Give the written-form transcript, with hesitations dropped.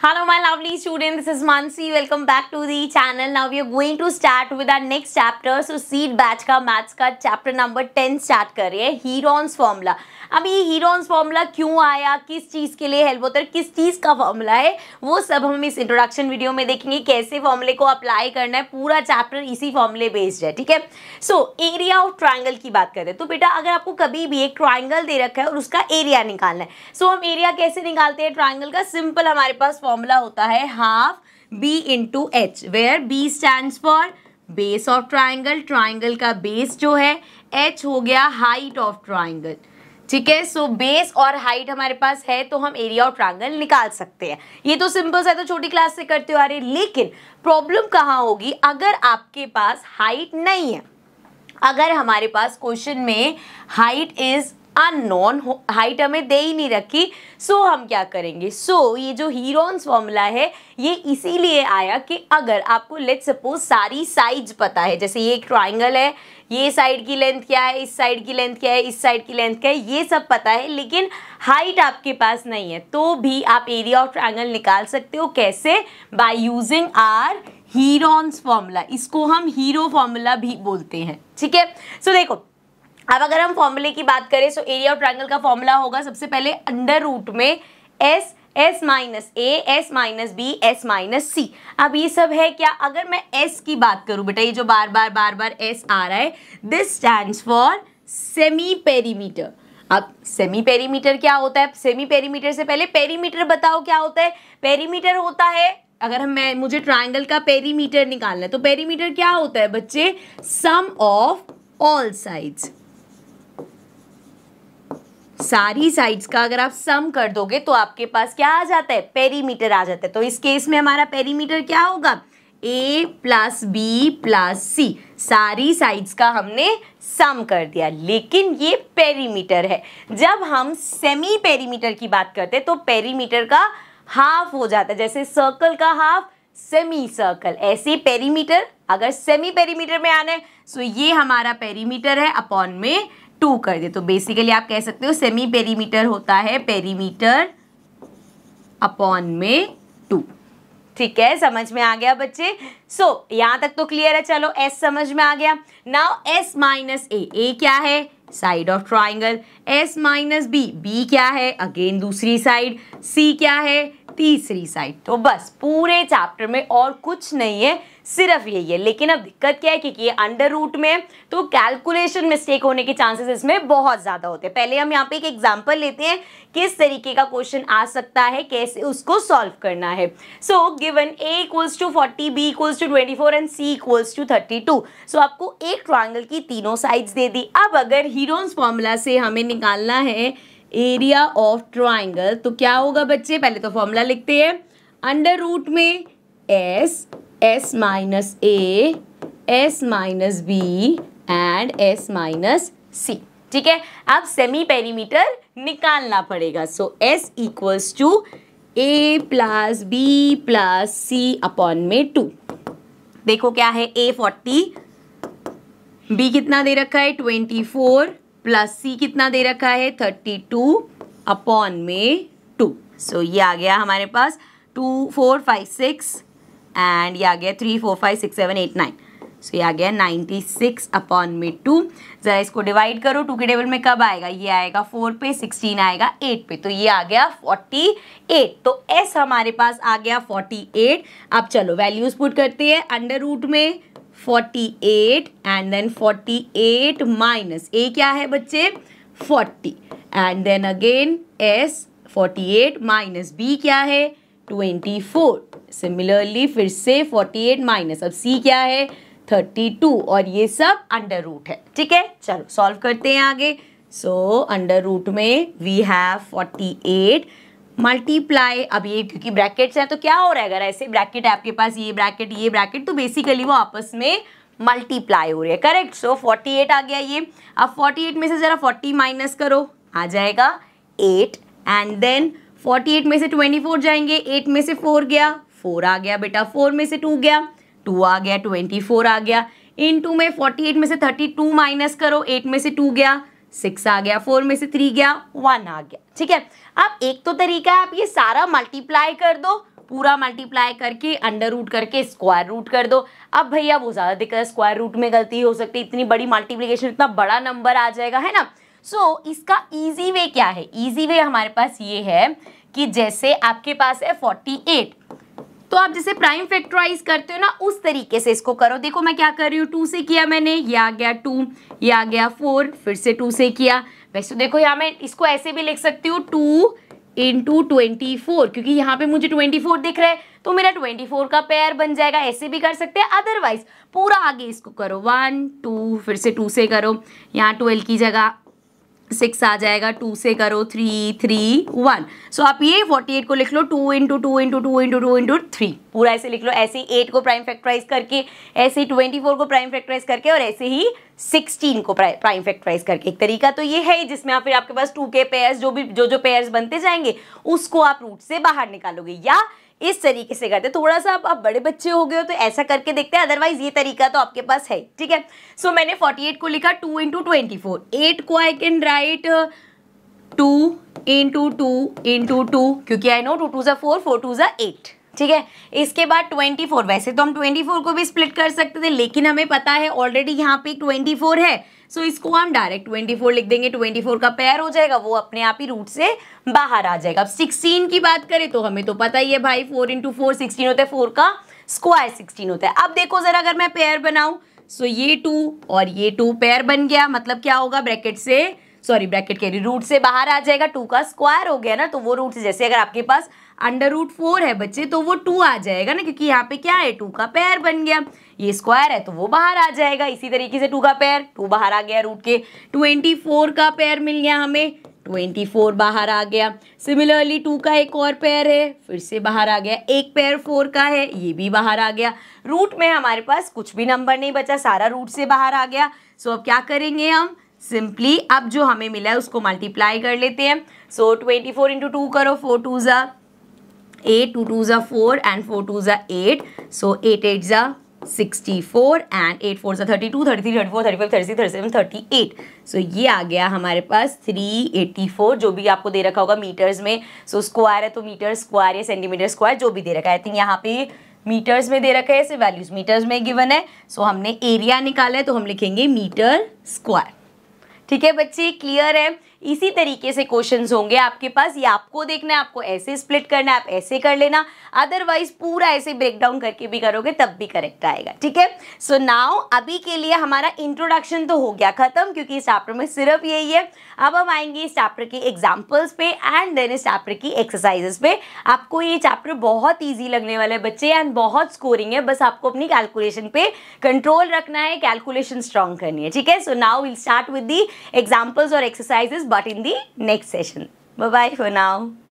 Hello my lovely students, this is Mansi. Welcome back to the channel. Now we are going to start with our next chapter. So seed batch का maths का chapter number 10 start कर रहे हैं, Heron's formula. अब ये Heron's formula क्यों आया, किस चीज़ के लिए हेल्प होता है, किस चीज़ का फॉर्मूला है, वो सब हम इस इंट्रोडक्शन वीडियो में देखेंगे। कैसे फॉर्मूले को अप्लाई करना है, पूरा चैप्टर इसी फॉर्मूले बेस्ड है, ठीक है। सो एरिया ऑफ ट्राइंगल की बात करते हैं। तो बेटा अगर आपको कभी भी एक ट्राइंगल दे रखा है और उसका एरिया निकालना है, सो हम एरिया कैसे निकालते हैं ट्राइंगल का? सिंपल, हमारे पास फॉर्मूला होता है half B into H, where B stands for base of triangle, triangle का बेस जो है, एच हो गया हाइट ऑफ ट्राइंगल, ठीक है। सो बेस और हाइट हमारे पास है तो हम एरिया ऑफ ट्राइंगल निकाल सकते हैं। ये तो सिंपल सा है, तो छोटी क्लास से करते हो आ रहे। लेकिन प्रॉब्लम कहाँ होगी अगर आपके पास हाइट नहीं है, अगर हमारे पास क्वेश्चन में हाइट इज अननोन, हाइट हमें दे ही नहीं रखी, सो हम क्या करेंगे? सो ये जो हीरोन्स फॉर्मूला है ये इसीलिए आया कि अगर आपको लेट्स सपोज सारी साइड्स पता है, जैसे ये एक ट्राइंगल है, ये साइड की लेंथ क्या है, इस साइड की लेंथ क्या है, इस साइड की लेंथ क्या है, ये सब पता है, लेकिन हाइट आपके पास नहीं है, तो भी आप एरिया ऑफ ट्राइंगल निकाल सकते हो। कैसे? By using our Heron's formula. इसको हम हीरो फॉर्मूला भी बोलते हैं, ठीक है। सो देखो, अब अगर हम फॉर्मूले की बात करें, सो एरिया ऑफ ट्राइंगल का फॉर्मूला होगा सबसे पहले अंडर रूट में S minus A, S minus B, S minus C. अब ये सब है क्या? अगर मैं एस की बात करूं बेटा, ये जो बार बार एस आ रहा है, this stands for semi perimeter. अब सेमी पेरीमीटर क्या होता है? सेमी पेरीमीटर से पहले पेरीमीटर बताओ क्या होता है। पेरीमीटर होता है, अगर मुझे ट्राइंगल का पेरीमीटर निकालना है तो पेरीमीटर क्या होता है बच्चे? सम ऑफ ऑल साइड्स, सारी साइड्स का अगर आप सम कर दोगे तो आपके पास क्या आ जाता है? पेरीमीटर आ जाता है। तो इस केस में हमारा पेरीमीटर क्या होगा? a प्लस बी प्लस सी, सारी साइड्स का हमने सम कर दिया, लेकिन ये पेरीमीटर है। जब हम सेमी पेरीमीटर की बात करते हैं तो पेरीमीटर का हाफ हो जाता है, जैसे सर्कल का हाफ सेमी सर्कल, ऐसे पेरीमीटर अगर सेमी पेरीमीटर में आना है, सो ये हमारा पेरीमीटर है, अपॉन में 2 कर दे। तो बेसिकली आप कह सकते हो सेमी पेरीमीटर होता है पेरीमीटर अपॉन में 2, ठीक है। समझ में आ गया बच्चे? सो यहां तक तो क्लियर है। चलो एस समझ में आ गया। नाउ एस माइनस ए क्या है? Side of triangle. S minus B क्या है? अगेन दूसरी साइड। सी क्या है? तीसरी साइड। तो बस पूरे चैप्टर में और कुछ नहीं है, सिर्फ यही है। लेकिन अब दिक्कत क्या है, क्योंकि ये अंडर रूट में तो कैलकुलेशन मिस्टेक होने के चांसेस इसमें बहुत ज्यादा होते हैं। पहले हम यहाँ पे एक एग्जांपल लेते हैं, किस तरीके का क्वेश्चन आ सकता है, कैसे उसको सॉल्व करना है। So given a equals to 40, b equals to 24 and c equals to 32। So आपको एक ट्राइंगल की तीनों साइड्स दे दी। अब अगर हीरोन्स फॉर्मूला से हमें निकालना है एरिया ऑफ ट्राइंगल, तो क्या होगा बच्चे? पहले तो फॉर्मूला लिखते हैं, अंडर रूट में S minus A, S minus B and S minus C, ठीक है। अब सेमी पेरीमीटर निकालना पड़ेगा। So S equals to A plus B plus C upon में 2। देखो क्या है, ए 40, बी कितना दे रखा है 24, प्लस सी कितना दे रखा है 32 अपॉन में 2। सो ये आ गया हमारे पास 2 4 5 6 एंड ये आ गया 3 4 5 6 7 8 9। सो ये आ गया 96 अपॉन में 2। जरा इसको डिवाइड करो, 2 के टेबल में कब आएगा? ये आएगा 4 पे, 16 आएगा 8 पे, तो ये आ गया 48। तो एस हमारे पास आ गया 48। अब चलो वैल्यूज पुट करते हैं। अंडर रूट में 48 एंड देन 48 माइनस ए क्या है बच्चे? 40 and then again S 48 minus B क्या है? 24। सिमिलरली फिर से 48 माइनस, अब सी क्या है? 32, और ये सब अंडर रूट है, ठीक है। चलो सॉल्व करते हैं आगे। सो अंडर रूट में वी हैव 48 मल्टीप्लाई, अब ये क्योंकि ब्रैकेट्स हैं तो क्या हो रहा है, अगर ऐसे ब्रैकेट है आपके पास, ये ब्रैकेट, तो बेसिकली वो आपस में मल्टीप्लाई हो रही है, करेक्ट। सो 48 आ गया ये। अब 48 में से जरा 40 माइनस करो, आ जाएगा 8 एंड देन 48 में से 24 जाएंगे, 8 में से 4 गया, 4 आ गया बेटा, 4 में से 2 गया, 2 आ गया, 24 आ गया, इनटू में 48 में से 32 माइनस करो, 8 में से 2 गया, 6 आ गया, 4 में से 3 गया, 1 आ गया, ठीक है। अब एक तो तरीका है आप ये सारा मल्टीप्लाई कर दो पूरा मल्टीप्लाई करके अंडर रूट करके स्क्वायर रूट कर दो। अब भैया वो ज़्यादा दिक्कत है, स्क्वायर रूट में गलती हो सकती है, इतनी बड़ी मल्टीप्लिकेशन, इतना बड़ा नंबर आ जाएगा, है ना। सो इसका ईजी वे क्या है? ईजी वे हमारे पास ये है कि जैसे आपके पास है 48, तो आप जैसे प्राइम फैक्टराइज करते हो ना उस तरीके से इसको करो। देखो मैं क्या कर रही हूँ, 2 से किया मैंने, ये आ गया 2, ये आ गया 4, फिर से 2 से किया। वैसे देखो यहाँ मैं इसको ऐसे भी लिख सकती हूँ 2 इंटू 24, क्योंकि यहाँ पे मुझे 24 दिख रहा है तो मेरा 24 का पेयर बन जाएगा। ऐसे भी कर सकते हैं, अदरवाइज पूरा आगे इसको करो 1 2, फिर से 2 से करो, यहाँ 12 की जगह 6 आ जाएगा, 2 से करो 3 3 1। सो आप ये 48 को लिख लो 2 इंटू 2 इंटू 2 इंटू 2 इंटू 3, पूरा ऐसे लिख लो। ऐसे ही 8 को प्राइम फैक्टराइज करके, ऐसे ही 24 को प्राइम फैक्टराइज करके, और ऐसे ही 16 को प्राइम फैक्टराइज करके। एक तरीका तो ये है जिसमें आप फिर आपके पास 2 के पेयर्स जो पेयर्स बनते जाएंगे उसको आप रूट से बाहर निकालोगे, या इस तरीके से करते। थोड़ा सा आप बड़े बच्चे हो गए हो तो ऐसा करके देखते हैं, अदरवाइज ये तरीका तो आपके पास है, ठीक है। सो मैंने 48 को लिखा 2 इंटू 24, 8 को I can write 2 into 2 into 2, क्योंकि आई नो 2 2 ज़ा 4, 4 2 ज़ा 8, ठीक है। इसके बाद 24, वैसे तो हम 24 को भी स्प्लिट कर सकते थे, लेकिन हमें पता है ऑलरेडी यहाँ पे 24 है, सो इसको हम डायरेक्ट 24 लिख देंगे। 24 का पेयर हो जाएगा, वो अपने आप ही रूट से बाहर आ जाएगा। अब 16 की बात करें तो हमें तो पता ही है भाई 4 इंटू 4 16 होता है, 4 का स्क्वायर 16 होता है। अब देखो जरा, अगर मैं पेयर बनाऊं, सो ये 2 और ये 2 पेयर बन गया, मतलब क्या होगा, ब्रैकेट से, सॉरी ब्रैकेट के रूट से बाहर आ जाएगा, 2 का स्क्वायर हो गया ना, तो वो रूट से, जैसे अगर आपके पास अंडर रूट 4 है बच्चे तो वो 2 आ जाएगा ना, क्योंकि यहाँ पे क्या है 2 का पेयर बन गया, ये स्क्वायर है तो वो बाहर आ जाएगा। इसी तरीके से 2 का पेयर, 2 बाहर आ गया रूट के। 24 का पेयर मिल गया हमें, 24 बाहर आ गया। सिमिलरली 2 का एक और पेयर है, फिर से बाहर आ गया। एक पेयर 4 का है, ये भी बाहर आ गया। रूट में हमारे पास कुछ भी नंबर नहीं बचा, सारा रूट से बाहर आ गया। सो अब क्या करेंगे हम, सिंपली अब जो हमें मिला है उसको मल्टीप्लाई कर लेते हैं। सो 24 इंटू 2 करो, 4 2 ज़ा 8, 2 2 ज़ा 4 एंड 4 2 ज़ा 8, सो 8 8 ज़ा 64 एंड 8 4 ज़ा 32, 33 34 35 36 37 38, सो ये आ गया हमारे पास 384, जो भी आपको दे रखा होगा मीटर्स में। सो स्क्वायर है तो मीटर स्क्वायर या सेंटीमीटर स्क्वायर जो भी दे रखा है, आई थिंक यहाँ पे मीटर्स में दे रखा है, ऐसे वैल्यूज मीटर्स में गिवन है। सो हमने एरिया निकाला है तो हम लिखेंगे मीटर स्क्वायर। ठीक है बच्चे, क्लियर है। इसी तरीके से क्वेश्चंस होंगे आपके पास, ये आपको देखना है, आपको ऐसे स्प्लिट करना है, आप ऐसे कर लेना, अदरवाइज पूरा ऐसे ब्रेक डाउन करके भी करोगे तब भी करेक्ट आएगा। ठीक है, सो नाउ अभी के लिए हमारा इंट्रोडक्शन तो हो गया खत्म, क्योंकि इस चैप्टर में सिर्फ यही है। अब हम आएंगे इस चैप्टर के एग्जाम्पल्स पे एंड देन इस चैप्टर की एक्सरसाइजेस पे। आपको ये चैप्टर बहुत ईजी लगने वाला है बच्चे एंड बहुत स्कोरिंग है, बस आपको अपनी कैलकुलेशन पे कंट्रोल रखना है, कैलकुलेशन स्ट्रॉन्ग करनी है। ठीक है, so now will start with the examples और exercises but in the next session. Bye bye for now.